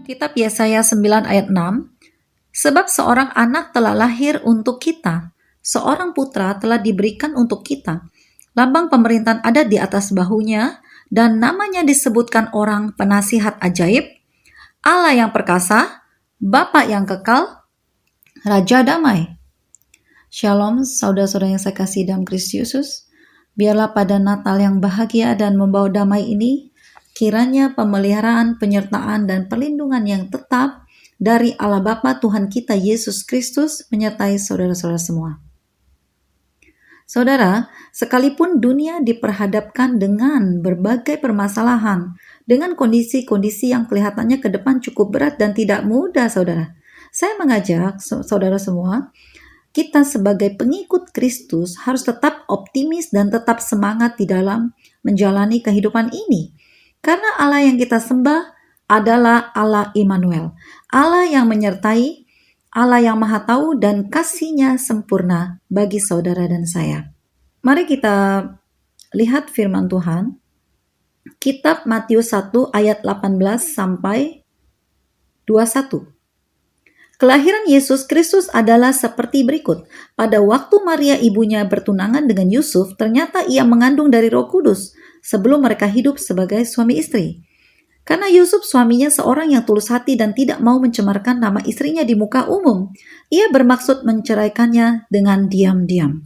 Kitab Yesaya 9 ayat 6, sebab seorang anak telah lahir untuk kita, seorang putra telah diberikan untuk kita. Lambang pemerintahan ada di atas bahunya, dan namanya disebutkan orang penasihat ajaib, Allah yang perkasa, Bapa yang kekal, Raja damai. Shalom, saudara-saudara yang saya kasih dalam Kristus Yesus. Biarlah pada Natal yang bahagia dan membawa damai ini, kiranya pemeliharaan, penyertaan, dan perlindungan yang tetap dari Allah Bapa Tuhan kita Yesus Kristus menyertai saudara-saudara semua. Saudara, sekalipun dunia diperhadapkan dengan berbagai permasalahan, dengan kondisi-kondisi yang kelihatannya ke depan cukup berat dan tidak mudah, saudara. Saya mengajak saudara semua, kita sebagai pengikut Kristus harus tetap optimis dan tetap semangat di dalam menjalani kehidupan ini. Karena Allah yang kita sembah adalah Allah Immanuel, Allah yang menyertai, Allah yang maha tahu dan kasih-Nya sempurna bagi saudara dan saya. Mari kita lihat firman Tuhan, Kitab Matius 1 ayat 18 sampai 21. Kelahiran Yesus Kristus adalah seperti berikut. Pada waktu Maria ibunya bertunangan dengan Yusuf, ternyata ia mengandung dari Roh Kudus sebelum mereka hidup sebagai suami istri. Karena Yusuf suaminya seorang yang tulus hati dan tidak mau mencemarkan nama istrinya di muka umum, ia bermaksud menceraikannya dengan diam-diam.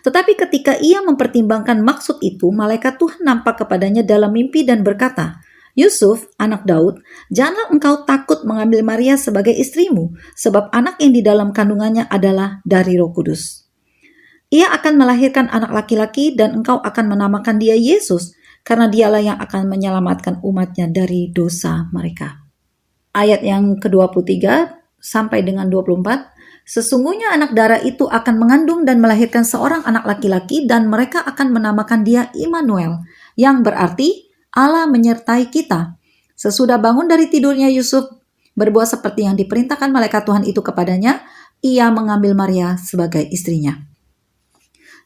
Tetapi ketika ia mempertimbangkan maksud itu, malaikat Tuhan nampak kepadanya dalam mimpi dan berkata, Yusuf, anak Daud, janganlah engkau takut mengambil Maria sebagai istrimu, sebab anak yang di dalam kandungannya adalah dari Roh Kudus. Ia akan melahirkan anak laki-laki dan engkau akan menamakan dia Yesus, karena dialah yang akan menyelamatkan umatnya dari dosa mereka. Ayat yang ke-23 sampai dengan 24, sesungguhnya anak darah itu akan mengandung dan melahirkan seorang anak laki-laki dan mereka akan menamakan dia Immanuel, yang berarti Allah menyertai kita. Sesudah bangun dari tidurnya Yusuf berbuat seperti yang diperintahkan malaikat Tuhan itu kepadanya, ia mengambil Maria sebagai istrinya.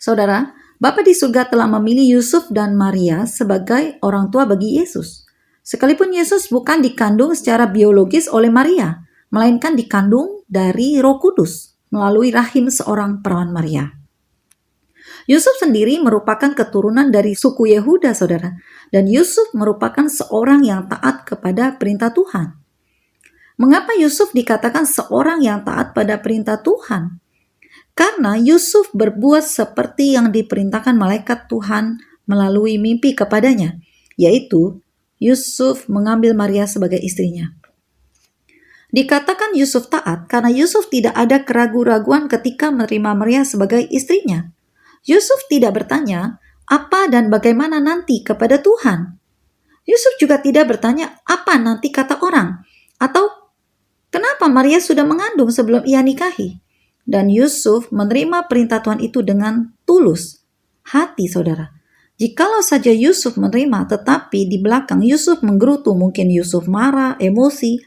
Saudara, Bapa di surga telah memilih Yusuf dan Maria sebagai orang tua bagi Yesus. Sekalipun Yesus bukan dikandung secara biologis oleh Maria, melainkan dikandung dari Roh Kudus melalui rahim seorang perawan Maria. Yusuf sendiri merupakan keturunan dari suku Yehuda, saudara. Dan Yusuf merupakan seorang yang taat kepada perintah Tuhan. Mengapa Yusuf dikatakan seorang yang taat pada perintah Tuhan? Karena Yusuf berbuat seperti yang diperintahkan malaikat Tuhan melalui mimpi kepadanya, yaitu Yusuf mengambil Maria sebagai istrinya. Dikatakan Yusuf taat karena Yusuf tidak ada keraguan-raguan ketika menerima Maria sebagai istrinya. Yusuf tidak bertanya apa dan bagaimana nanti kepada Tuhan. Yusuf juga tidak bertanya apa nanti kata orang atau kenapa Maria sudah mengandung sebelum ia nikahi. Dan Yusuf menerima perintah Tuhan itu dengan tulus hati, saudara. Jikalau saja Yusuf menerima tetapi di belakang Yusuf menggerutu, mungkin Yusuf marah, emosi,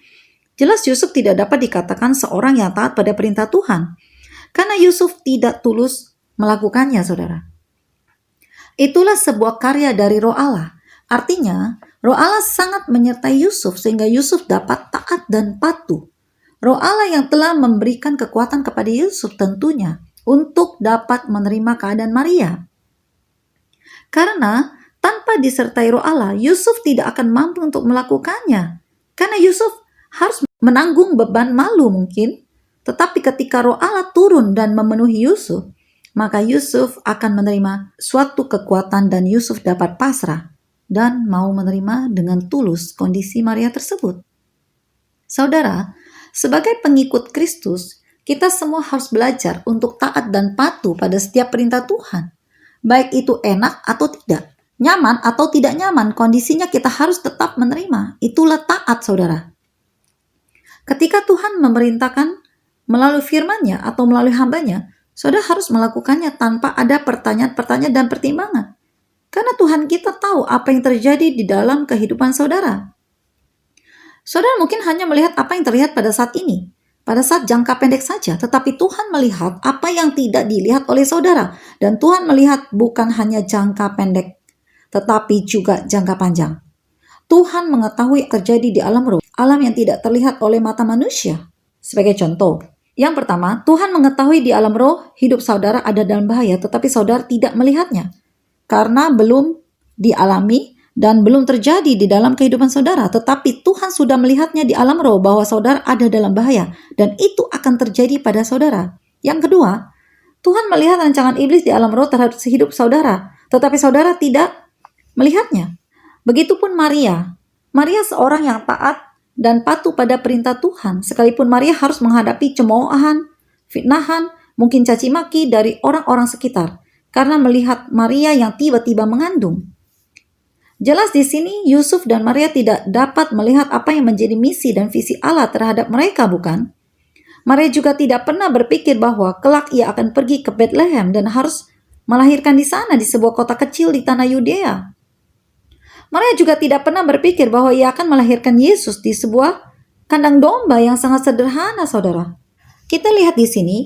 jelas Yusuf tidak dapat dikatakan seorang yang taat pada perintah Tuhan. Karena Yusuf tidak tulus melakukannya, saudara. Itulah sebuah karya dari Roh Allah. Artinya, Roh Allah sangat menyertai Yusuf sehingga Yusuf dapat taat dan patuh. Roh Allah yang telah memberikan kekuatan kepada Yusuf tentunya untuk dapat menerima keadaan Maria. Karena tanpa disertai Roh Allah, Yusuf tidak akan mampu untuk melakukannya. Karena Yusuf harus menanggung beban malu mungkin. Tetapi ketika Roh Allah turun dan memenuhi Yusuf, maka Yusuf akan menerima suatu kekuatan dan Yusuf dapat pasrah dan mau menerima dengan tulus kondisi Maria tersebut. Saudara, sebagai pengikut Kristus, kita semua harus belajar untuk taat dan patuh pada setiap perintah Tuhan. Baik itu enak atau tidak, nyaman atau tidak nyaman, kondisinya kita harus tetap menerima. Itulah taat, saudara. Ketika Tuhan memerintahkan melalui firman-Nya atau melalui hamba-Nya, saudara harus melakukannya tanpa ada pertanyaan-pertanyaan dan pertimbangan. Karena Tuhan kita tahu apa yang terjadi di dalam kehidupan saudara. Saudara mungkin hanya melihat apa yang terlihat pada saat ini, pada saat jangka pendek saja. Tetapi Tuhan melihat apa yang tidak dilihat oleh saudara. Dan Tuhan melihat bukan hanya jangka pendek, tetapi juga jangka panjang. Tuhan mengetahui terjadi di alam roh. alam yang tidak terlihat oleh mata manusia. Sebagai contoh, yang pertama, Tuhan mengetahui di alam roh hidup saudara ada dalam bahaya, tetapi saudara tidak melihatnya karena belum dialami dan belum terjadi di dalam kehidupan saudara. Tetapi Tuhan sudah melihatnya di alam roh bahwa saudara ada dalam bahaya, dan itu akan terjadi pada saudara. Yang kedua, Tuhan melihat rancangan iblis di alam roh terhadap hidup saudara, tetapi saudara tidak melihatnya. Begitupun Maria. Maria seorang yang taat dan patuh pada perintah Tuhan, sekalipun Maria harus menghadapi cemoohan, fitnahan, mungkin caci maki dari orang-orang sekitar karena melihat Maria yang tiba-tiba mengandung. Jelas di sini Yusuf dan Maria tidak dapat melihat apa yang menjadi misi dan visi Allah terhadap mereka, bukan? Maria juga tidak pernah berpikir bahwa kelak ia akan pergi ke Bethlehem dan harus melahirkan di sana di sebuah kota kecil di tanah Yudea. Maria juga tidak pernah berpikir bahwa ia akan melahirkan Yesus di sebuah kandang domba yang sangat sederhana, saudara. Kita lihat di sini,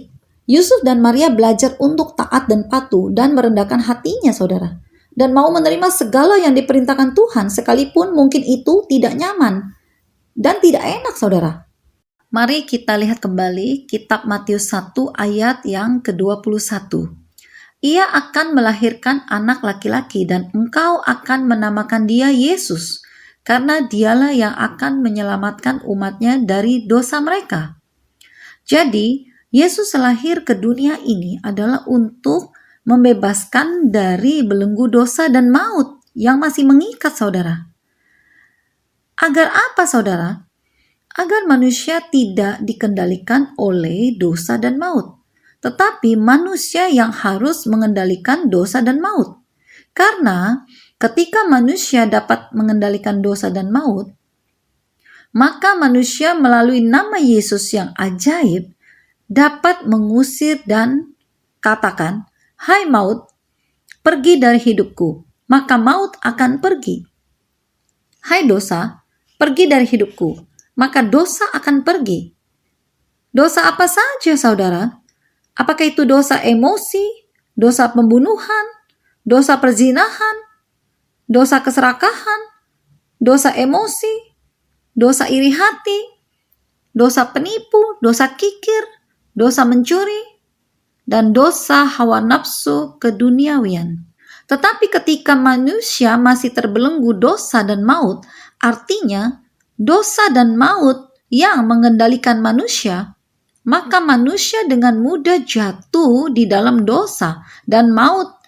Yusuf dan Maria belajar untuk taat dan patuh dan merendahkan hatinya, saudara. Dan mau menerima segala yang diperintahkan Tuhan, sekalipun mungkin itu tidak nyaman dan tidak enak, saudara. Mari kita lihat kembali kitab Matius 1 ayat yang ke-21. Ia akan melahirkan anak laki-laki dan engkau akan menamakan dia Yesus, karena dialah yang akan menyelamatkan umatnya dari dosa mereka. Jadi, Yesus lahir ke dunia ini adalah untuk membebaskan dari belenggu dosa dan maut yang masih mengikat saudara. Agar apa, saudara? Agar manusia tidak dikendalikan oleh dosa dan maut, tetapi manusia yang harus mengendalikan dosa dan maut. Karena ketika manusia dapat mengendalikan dosa dan maut, maka manusia melalui nama Yesus yang ajaib dapat mengusir dan katakan, "Hai maut, pergi dari hidupku," maka maut akan pergi. "Hai dosa, pergi dari hidupku," maka dosa akan pergi. Dosa apa saja, saudara? Apakah itu dosa emosi, dosa pembunuhan, dosa perzinahan, dosa keserakahan, dosa emosi, dosa iri hati, dosa penipu, dosa kikir, dosa mencuri, dan dosa hawa nafsu keduniawian. Tetapi ketika manusia masih terbelenggu dosa dan maut, artinya dosa dan maut yang mengendalikan manusia, maka manusia dengan mudah jatuh di dalam dosa dan maut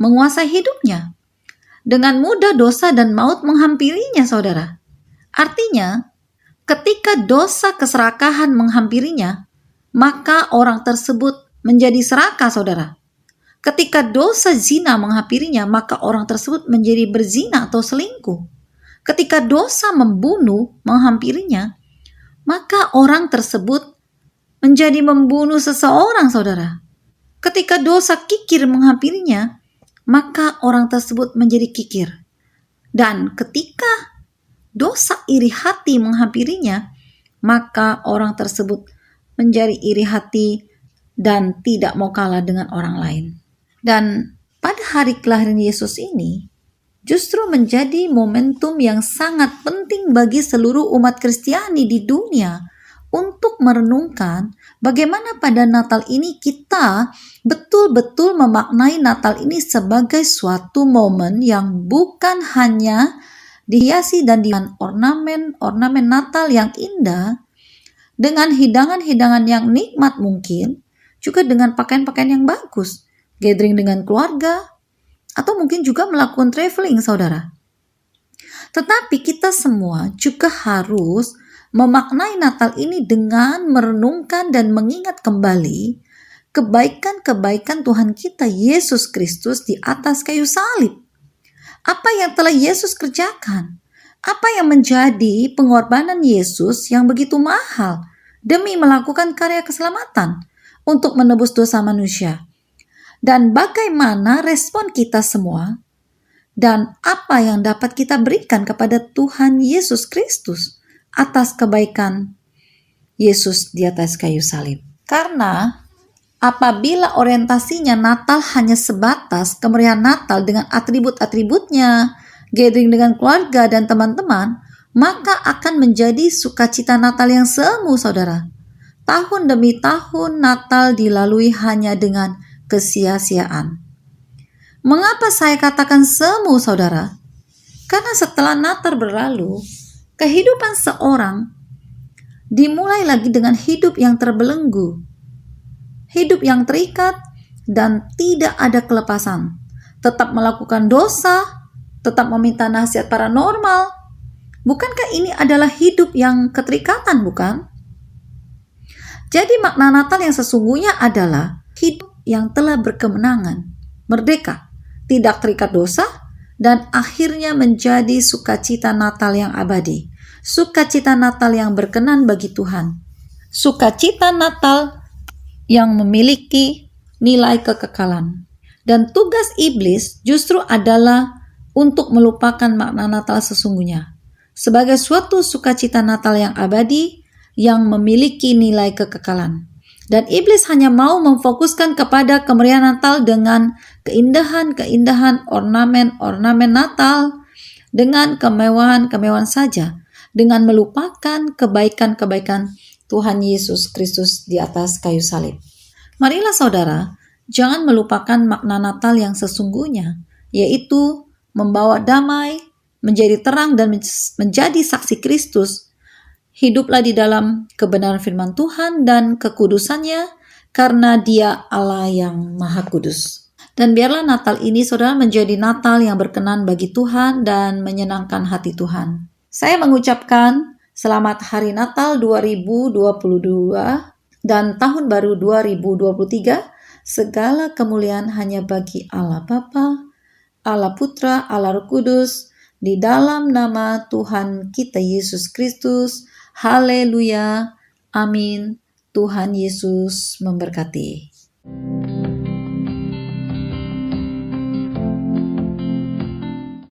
menguasai hidupnya. Dengan mudah dosa dan maut menghampirinya, saudara. Artinya, ketika dosa keserakahan menghampirinya, maka orang tersebut menjadi serakah, saudara. Ketika dosa zina menghampirinya, maka orang tersebut menjadi berzina atau selingkuh. Ketika dosa membunuh menghampirinya, maka orang tersebut menjadi membunuh seseorang, saudara. Ketika dosa kikir menghampirinya, maka orang tersebut menjadi kikir. Dan ketika dosa iri hati menghampirinya, maka orang tersebut menjadi iri hati dan tidak mau kalah dengan orang lain. Dan pada hari kelahiran Yesus ini, justru menjadi momentum yang sangat penting bagi seluruh umat Kristiani di dunia untuk merenungkan bagaimana pada Natal ini kita betul-betul memaknai Natal ini sebagai suatu momen yang bukan hanya dihiasi dan dengan ornamen Natal yang indah, dengan hidangan-hidangan yang nikmat mungkin, juga dengan pakaian-pakaian yang bagus, gathering dengan keluarga, atau mungkin juga melakukan traveling, saudara. Tetapi kita semua juga harus memaknai Natal ini dengan merenungkan dan mengingat kembali kebaikan-kebaikan Tuhan kita Yesus Kristus di atas kayu salib. Apa yang telah Yesus kerjakan? Apa yang menjadi pengorbanan Yesus yang begitu mahal demi melakukan karya keselamatan untuk menebus dosa manusia? Dan bagaimana respon kita semua dan apa yang dapat kita berikan kepada Tuhan Yesus Kristus atas kebaikan Yesus di atas kayu salib. Karena apabila orientasinya Natal hanya sebatas kemeriahan Natal dengan atribut-atributnya, gathering dengan keluarga dan teman-teman, maka akan menjadi sukacita Natal yang semu, saudara. Tahun demi tahun Natal dilalui hanya dengan kesia-siaan. Mengapa saya katakan semu, saudara? Karena setelah Natal berlalu, kehidupan seorang dimulai lagi dengan hidup yang terbelenggu, hidup yang terikat dan tidak ada kelepasan. Tetap melakukan dosa, tetap meminta nasihat paranormal. Bukankah ini adalah hidup yang keterikatan, bukan? Jadi makna Natal yang sesungguhnya adalah hidup yang telah berkemenangan, merdeka, tidak terikat dosa, dan akhirnya menjadi sukacita Natal yang abadi. Sukacita Natal yang berkenan bagi Tuhan. Sukacita Natal yang memiliki nilai kekekalan. Dan tugas iblis justru adalah untuk melupakan makna Natal sesungguhnya. Sebagai suatu sukacita Natal yang abadi, yang memiliki nilai kekekalan. Dan iblis hanya mau memfokuskan kepada kemeriahan Natal dengan keindahan-keindahan ornamen-ornamen Natal, dengan kemewahan-kemewahan saja, dengan melupakan kebaikan-kebaikan Tuhan Yesus Kristus di atas kayu salib. Marilah saudara, jangan melupakan makna Natal yang sesungguhnya, yaitu membawa damai, menjadi terang dan menjadi saksi Kristus. Hiduplah di dalam kebenaran firman Tuhan dan kekudusannya, karena Dia Allah yang Maha Kudus. Dan biarlah Natal ini, saudara, menjadi Natal yang berkenan bagi Tuhan dan menyenangkan hati Tuhan. Saya mengucapkan selamat Hari Natal 2022 dan Tahun Baru 2023. Segala kemuliaan hanya bagi Allah Bapa, Allah Putra, Allah Roh Kudus, di dalam nama Tuhan kita Yesus Kristus. Haleluya. Amin. Tuhan Yesus memberkati.